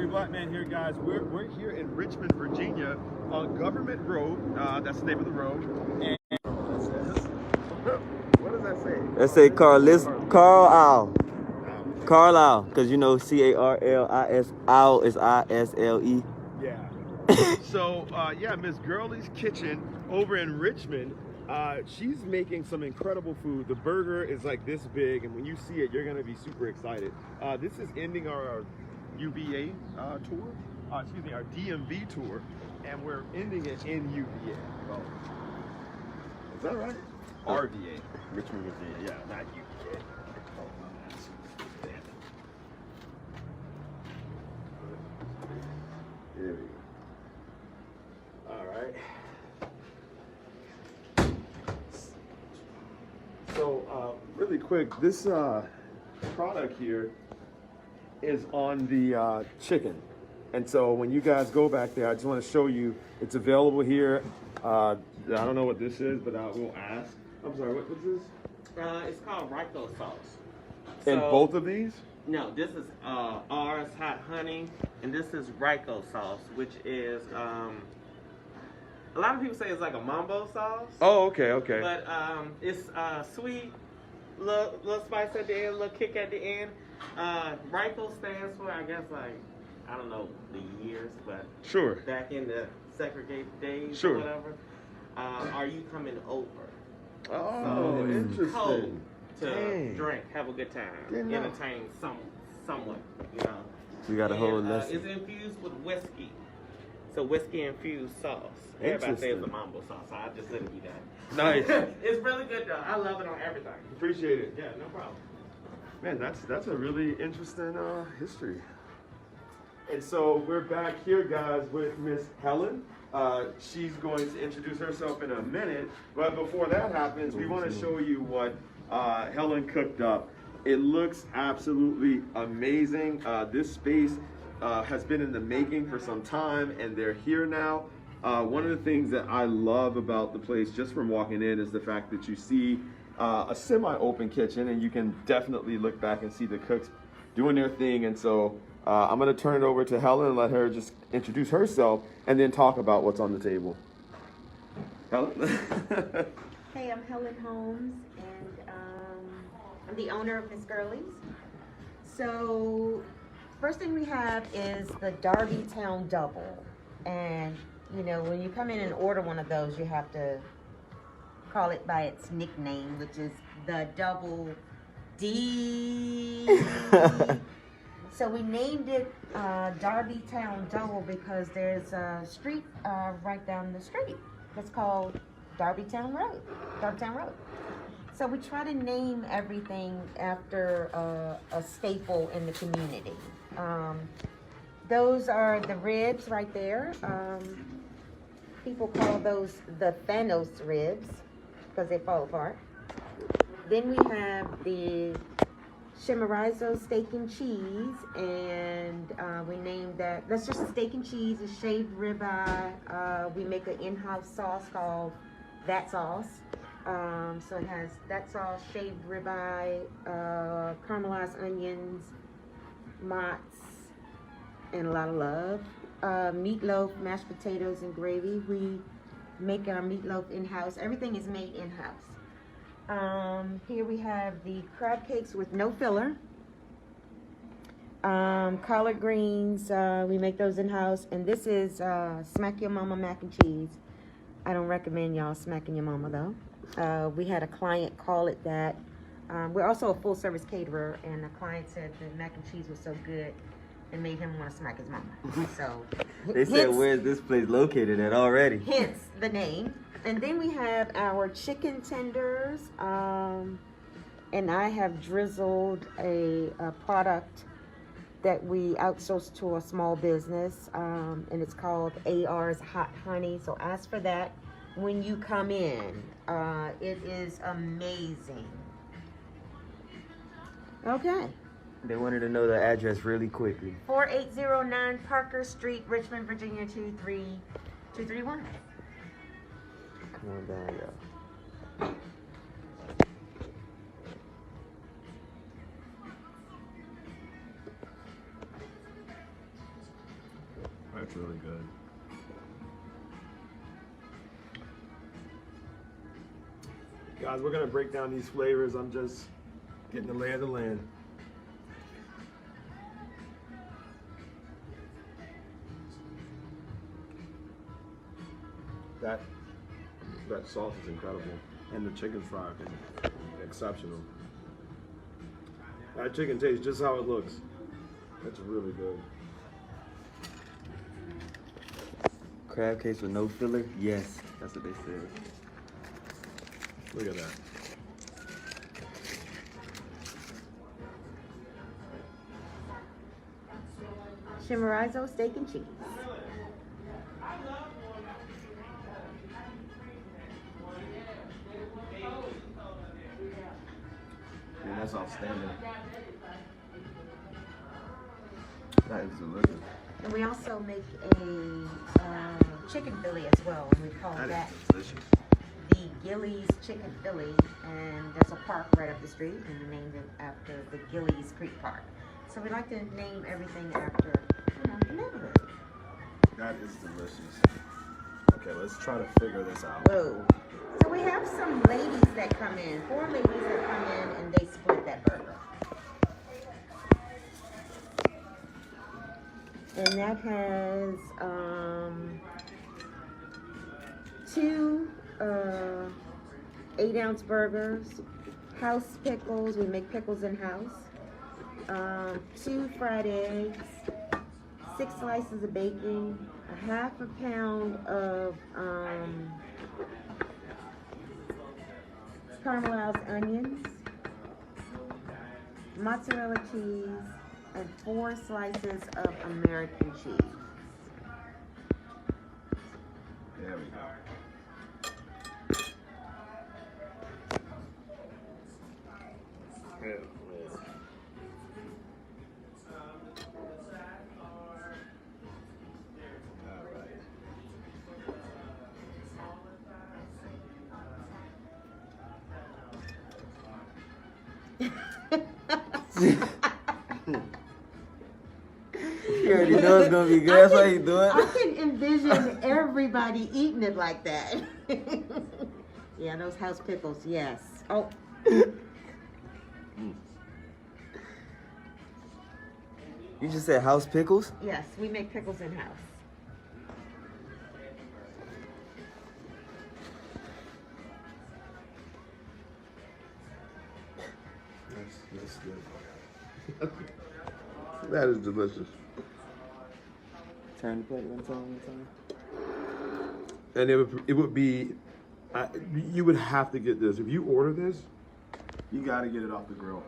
Hungry Black Man here, guys. We're here in Richmond, Virginia, on Government Road. That's the name of the road. And what does that say? Let's say Carlisle, because you know Carlis, owl is ISLE. Yeah. So, yeah, Miss Girlee's Kitchen over in Richmond. She's making some incredible food. The burger is like this big, and when you see it, you're going to be super excited. This is ending our UVA tour, excuse me, our DMV tour, and we're ending it in UVA. Oh. Is that right? RVA, Richmond, Virginia. Yeah, not UVA. There we go. All right. So, really quick, this product here is on the chicken. And so when you guys go back there, I just want to show you, it's available here. I don't know what this is, but I will ask. I'm sorry, what's this? It's called Rico Sauce. And both of these? No, this is ours, hot honey, and this is Rico Sauce, which is, a lot of people say it's like a mambo sauce. Oh, okay, okay. But it's sweet, little spice at the end, little kick at the end. Rico stands for, I guess, like, I don't know the years, but sure. Back in the segregated days sure. or whatever. Are you coming over? Oh, so interesting. Cold to drink, have a good time, entertain somewhat, you know. We got a whole lesson. It's infused with whiskey. So whiskey infused sauce. Everybody says it's a mambo sauce, so I just let it be that. Nice. It's really good though. I love it on everything. Appreciate it. Yeah, no problem. Man, that's a really interesting history. And so we're back here, guys, with Miss Helen. She's going to introduce herself in a minute, but before that happens, we want to show you what Helen cooked up. It looks absolutely amazing. This space has been in the making for some time, and they're here now. One of the things that I love about the place, just from walking in, is the fact that you see a semi-open kitchen, and you can definitely look back and see the cooks doing their thing. And so I'm going to turn it over to Helen and let her just introduce herself and then talk about what's on the table. Helen? Hey, I'm Helen Holmes, and I'm the owner of Miss Girlee's. So, first thing we have is the Derby Town Double. And, you know, when you come in and order one of those, you have to call it by its nickname, which is the Double D. So we named it Derby Town Double because there's a street right down the street that's called Derby Town Road. So we try to name everything after a staple in the community. Those are the ribs right there. People call those the Thanos ribs because they fall apart. Then we have the Chimorizo steak and cheese, and we named that's just a steak and cheese, a shaved ribeye. We make an in-house sauce called That Sauce. So it has that sauce, shaved ribeye, caramelized onions, mozz, and a lot of love. Meatloaf, mashed potatoes, and gravy. We make our meatloaf in-house. Everything is made in-house. Here we have the crab cakes with no filler. Collard greens, we make those in-house. And this is Smack Your Mama mac and cheese. I don't recommend y'all smacking your mama though. We had a client call it that. We're also a full-service caterer, and the client said the mac and cheese was so good it made him want to smack his mama. So They said, where's this place located at already? Hence the name. And then we have our chicken tenders, and I have drizzled a product that we outsource to a small business, and it's called AR's Hot Honey. So ask for that when you come in. It is amazing. Okay. They wanted to know the address really quickly. 4809 Parker Street, Richmond, Virginia 23231. Come on down, y'all. That's really good. Guys, we're gonna break down these flavors. I'm just getting the lay of the land. That sauce is incredible, and the chicken fried is exceptional. That chicken tastes just how it looks. That's really good. Crab cakes with no filler? Yes, that's what they said. Look at that. Chimorizo steak and cheese. Man, that's outstanding. That is delicious. And we also make a chicken Philly as well, and we call that is delicious. the Girlee's Chicken Philly. And there's a park right up the street, and we named it after the Girlee's Creek Park. So we like to name everything after, the neighborhood. That is delicious. Okay, let's try to figure this out. Whoa. So we have some ladies that come in, 4 ladies that come in, and they split that burger. And that has 2 8-ounce burgers, house pickles. We make pickles in house. 2 fried eggs, 6 slices of bacon, a half a pound of caramelized onions, mozzarella cheese, and 4 slices of American cheese. There we go. Yeah, man. You already know it's gonna be good. That's why you do it. I can envision everybody eating it like that. Yeah, those house pickles, yes. Oh. You just said house pickles? Yes, we make pickles in house. That's good. That is delicious. Turn the plate one time. And it would be, you would have to get this. If you order this, you got to get it off the grill.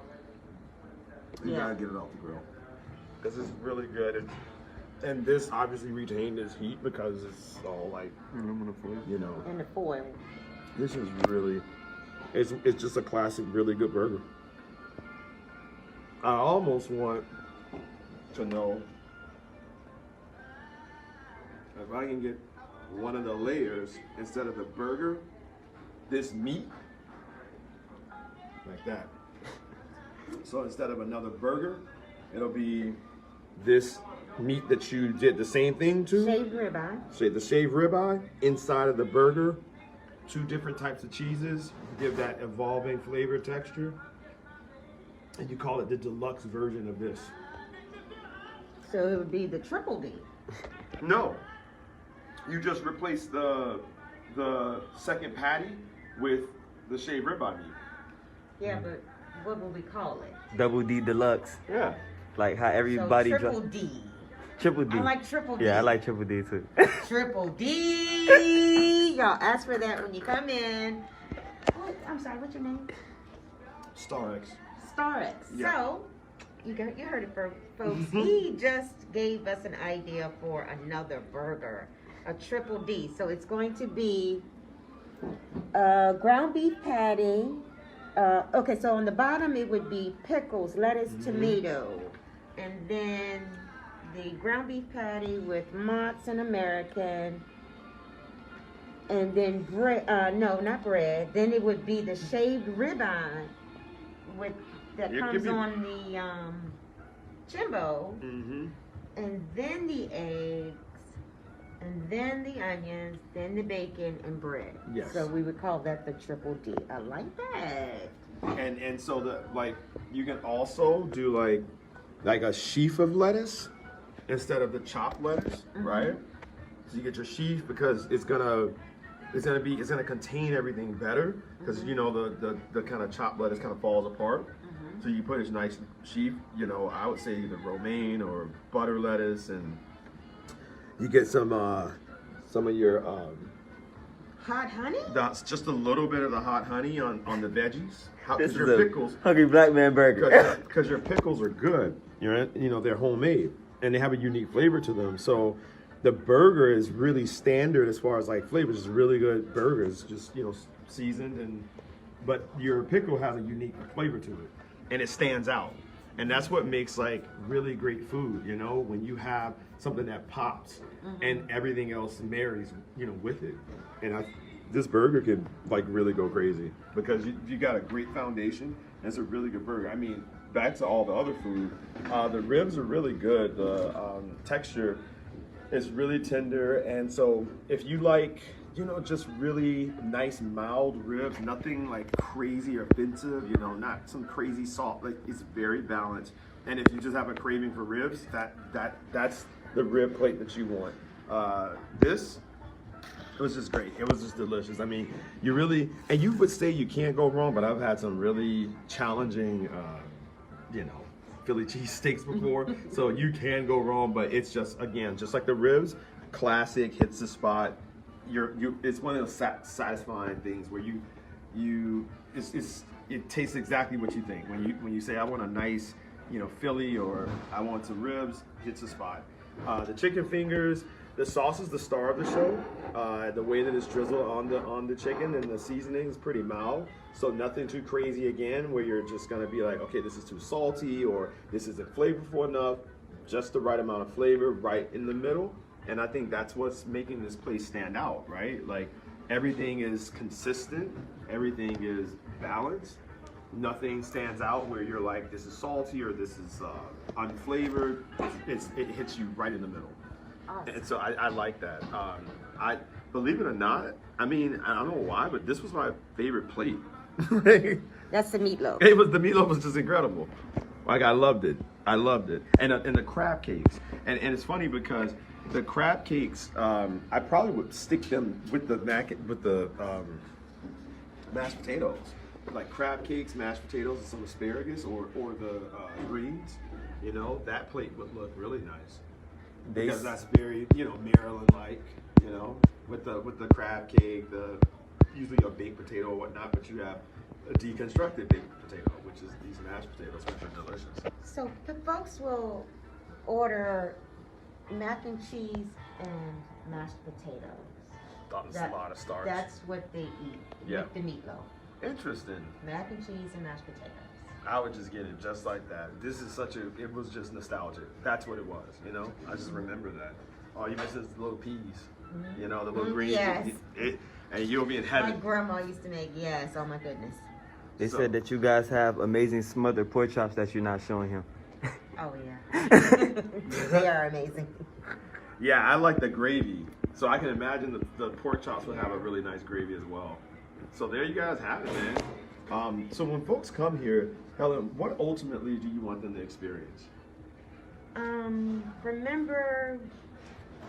You got to get it off the grill. This is really good. And this obviously retained its heat because it's all like aluminum foil, And the foil. This is really, it's just a classic, really good burger. I almost want to know if I can get one of the layers instead of the burger, this meat, like that. So instead of another burger, it'll be this meat that you did the same thing to. Shaved ribeye. Say the shaved ribeye inside of the burger, 2 different types of cheeses, give that evolving flavor texture. And you call it the deluxe version of this. So it would be the triple D. No. You just replace the second patty with the shaved ribeye meat. Yeah, but what would we call it? Double D deluxe. Yeah. Like how everybody So triple D. Triple D. I like triple D. Yeah, I like triple D too. Triple D. Y'all ask for that when you come in. I'm sorry, what's your name? Star X. Star X. Yeah. So, you heard it, folks. He just gave us an idea for another burger, a triple D. So it's going to be ground beef patty. Okay, so on the bottom it would be pickles, lettuce, tomato, and then the ground beef patty with mozz and American, and then bread. No, not bread. Then it would be the shaved ribeye with that comes on the Jimbo, Mm-hmm. and then the eggs, And then the onions, then the bacon and bread. Yes. So we would call that the triple D. I like that. And so you can also do like a sheaf of lettuce instead of the chopped lettuce, right? So you get your sheaf because it's gonna contain everything better because you know the kind of chopped lettuce kind of falls apart. So you put a nice sheaf, you know, I would say either romaine or butter lettuce, and you get some of your Hot honey? that's just a little bit of the hot honey on the veggies. This Because is your a pickles, hungry black man burger. because your pickles are good. You know they're homemade and they have a unique flavor to them. So the burger is really standard as far as like flavors. It's really good burgers, just seasoned but your pickle has a unique flavor to it, and it stands out. And that's what makes like really great food. You know, when you have something that pops and everything else marries, with it. And this burger can like really go crazy because you got a great foundation. And it's a really good burger. I mean, back to all the other food, the ribs are really good. The texture is really tender, and so if you like, just really nice mild ribs, nothing like crazy or offensive, not some crazy salt. Like it's very balanced. And if you just have a craving for ribs, that's the rib plate that you want. This. It was just great. It was just delicious. I mean, you would say you can't go wrong, but I've had some really challenging, Philly cheesesteaks before. So you can go wrong, but it's just like the ribs, classic, hits the spot. It's one of those satisfying things where it tastes exactly what you think. When you say, I want a nice, Philly, or I want some ribs, hits the spot. The chicken fingers, the sauce is the star of the show. The way that it's drizzled on the chicken and the seasoning is pretty mild. So nothing too crazy again, where you're just gonna be like, okay, this is too salty or this isn't flavorful enough. Just the right amount of flavor, right in the middle. And I think that's what's making this place stand out, right? Like everything is consistent, everything is balanced. Nothing stands out where you're like, this is salty or this is unflavored. It hits you right in the middle. Awesome. And so I like that. I believe it or not, I mean, I don't know why, but this was my favorite plate. That's the meatloaf. The meatloaf was just incredible. Like I loved it. And the crab cakes. And it's funny because the crab cakes, I probably would stick them with the mashed potatoes. Like crab cakes, mashed potatoes, and some asparagus, or the greens. That plate would look really nice. Because that's very, Maryland-like, with the crab cake, usually a baked potato or whatnot, but you have a deconstructed baked potato, which is these mashed potatoes, which are delicious. So the folks will order mac and cheese and mashed potatoes. That's a lot of starch. That's what they eat with the meatloaf. Interesting. Mac and cheese and mashed potatoes. I would just get it just like that. It was just nostalgic. That's what it was, I just remember that. All you miss is the little peas, the little green. Yes. And you'll be in heaven. My grandma used to make, yes, oh my goodness. They said that you guys have amazing smothered pork chops that you're not showing him. Oh yeah. They are amazing. Yeah, I like the gravy. So I can imagine the pork chops would have a really nice gravy as well. So there you guys have it, man. So when folks come here, Helen, what ultimately do you want them to experience? Remember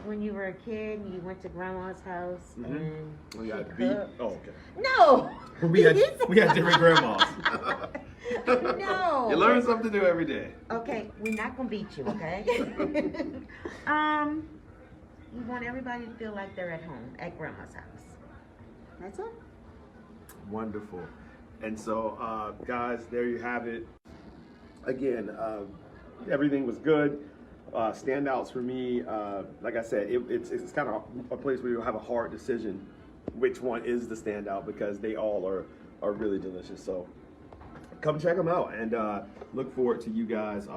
when you were a kid and you went to grandma's house and We got she beef. cooked? Oh, okay. No. We had different grandmas. No. You learn something new every day. Okay, we're not gonna beat you, okay? You want everybody to feel like they're at home at grandma's house. That's it. Wonderful. And so, guys, there you have it. Again, everything was good. Standouts for me, like I said, it's kind of a place where you'll have a hard decision which one is the standout because they all are really delicious. So come check them out and look forward to you guys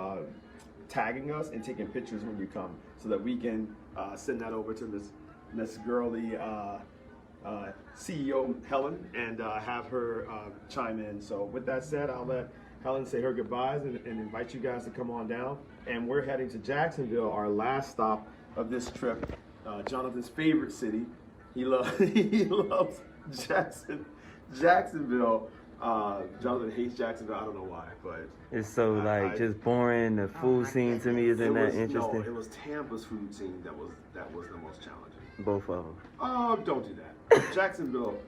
tagging us and taking pictures when you come so that we can send that over to Miss Girlee, CEO Helen, and have her chime in. So with that said, I'll let Helen say her goodbyes and invite you guys to come on down. And we're heading to Jacksonville, our last stop of this trip. Jonathan's favorite city. He loves Jacksonville. Jonathan hates Jacksonville. I don't know why, but It's so just boring. The food scene to me isn't that interesting. No, it was Tampa's food scene that was the most challenging. Both of them. Oh, don't do that. Jacksonville.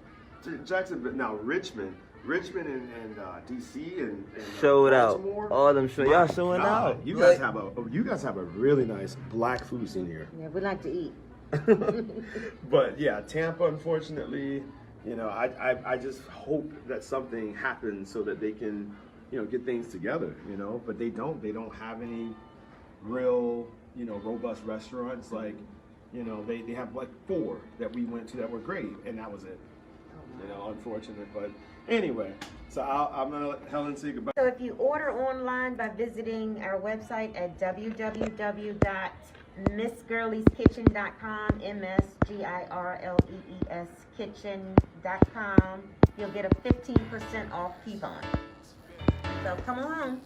Now Richmond and DC and Showed out. Baltimore. All them y'all showing God, out. You guys have a really nice black food scene here. Yeah, we like to eat. But yeah, Tampa, unfortunately, I just hope that something happens so that they can, get things together, but they don't have any real, robust restaurants. Like, they have like 4 that we went to that were great, and that was it. Unfortunate, but anyway, so I'm gonna let Helen say goodbye. So if you order online by visiting our website at www.missgirlieskitchen.com, MSGIRLEES kitchen.com, you'll get a 15% off coupon. So come on.